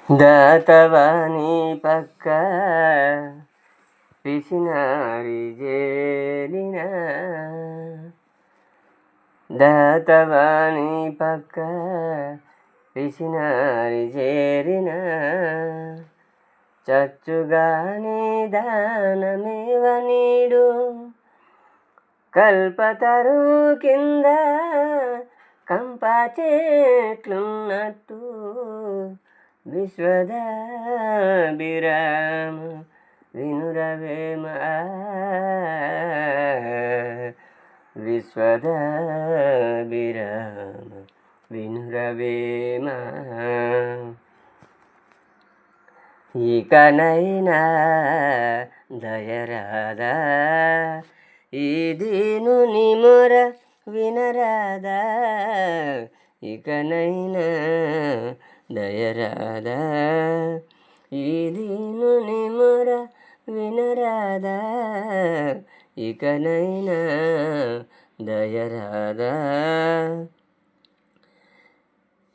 దాతవాణి పక్క పిసినారి జేలిన దాతవాణి పక్క పిసినారి చేరిన చచ్చుగాని దానమేవ నీడు కల్పతరు కింద కంపా చెట్లున్నట్టు విశ్వదాభిరామ వినురవేమ విశ్వదాభిరామ వినురవేమ ఇకనైనా దయరాదా ఈ దీనుని మొర వినరాదా ఇకనైనా దయరాదా ఈ దీనుని మొర వినరాదా ఇకనైనా దయరాదా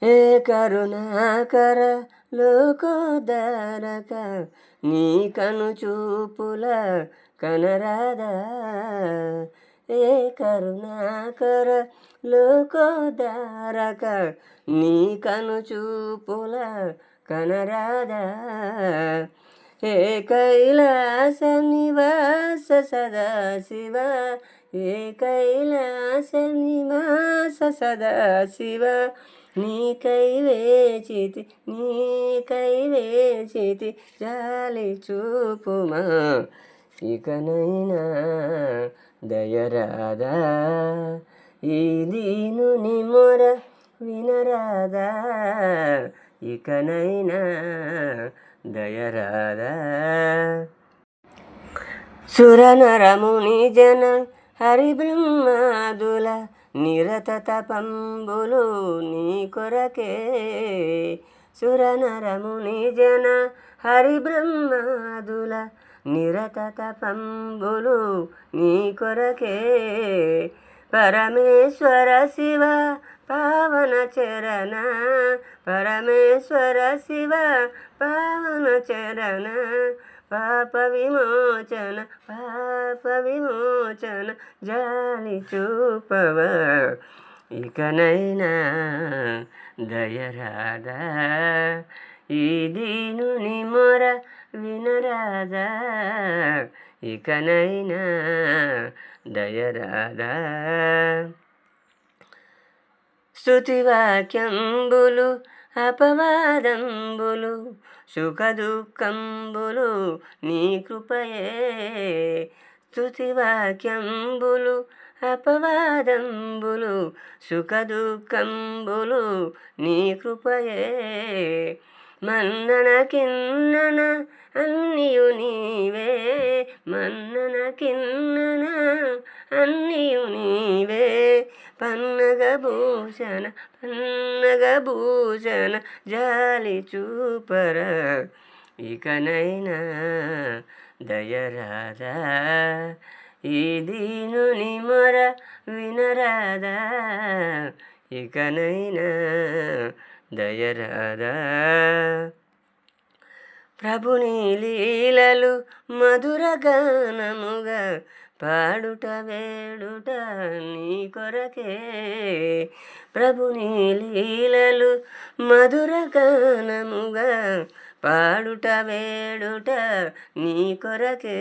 ఏ కరుణాకర లోకోదారక నీ కను చూపుల కనరాదా ఏ కరుణాకర లోకోదారక నీ కను చూపుల కనరాదా ఏ కైలాస నివాస సదాశివ ఏ కైలాస నివాస సదాశివ నీకై వేచితి జాలి చూపుమా ఇకనైనా దయరాదా ఈ దీనుని మొర వినరాదా ఇకనైనా దయరాదా సురనరముని జన హరిబ్రహ్మాదుల నిరత తపంబులు నీ కొరకే సురనరముని జన హరిబ్రహ్మాదుల నిరత తపంబులు నీ కొరకే పరమేశ్వర శివ పావన చరణ పరమేశ్వర శివ పావన చరణ పాప విమోచన జాలి చూపవ ఇకనైనా దయరాదా ఈ దీనుని మొర వినరాదా ఇకనైనా దయరాదా స్తుతివాక్యంబులు అపవాదంబులు సుఖదుఃఖంబులు నీ కృపయే స్తుతివాక్యంబులు అపవాదంబులు సుఖదుఃఖంబులు నీ కృపయే మన్నన కిన్నన అన్నియు నీవే మన్నన కిన్నన అన్నియు నీవే పన్నగభూషణ జాలి చూపర ఇకనైనా దయరాదా ఈ దీనుని మొర వినరాదా ఇకనైనా దయరాదా ప్రభుని లీలలు మధుర గానముగా పాడుట వేడుట నీ కొరకే ప్రభుని లీలలు మధుర గానముగా పాడుట వేడుట నీ కొరకే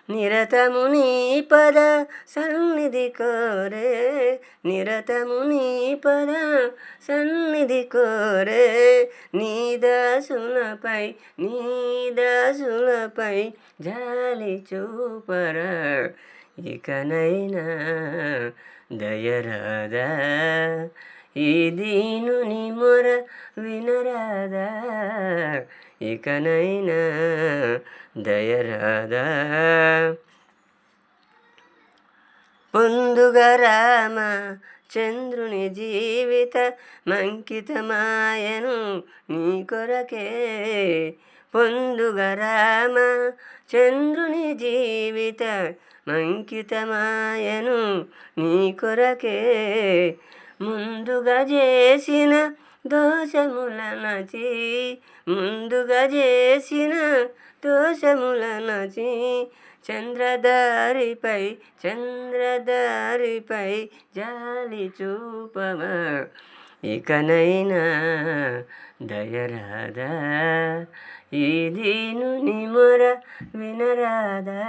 నిరతము నీ పద సన్నిధి కోరే నిరతము నీ పద సన్నిధి కోరే నీ దాసులపై జాలి చూపర ఇకనైనా దయరాదా ఈ దీనుని మొర వినరాదా ఇకనైనా దయరాదా పొందుగ రామ చంద్రుని జీవిత మంకితమాయను నీ కొరకే పొందుగ రామ చంద్రుని జీవిత మంకితమాయను నీ కొరకే ముందుగా చేసిన దోషములనచి ముందుగా చేసిన దోషములనచి చంద్రదారిపై జాలి చూపవా ఇకనైనా దయరాదా ఈ దీనుని మొర వినరాదా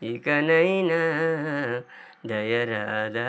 ఇకనైనా దయరాదా.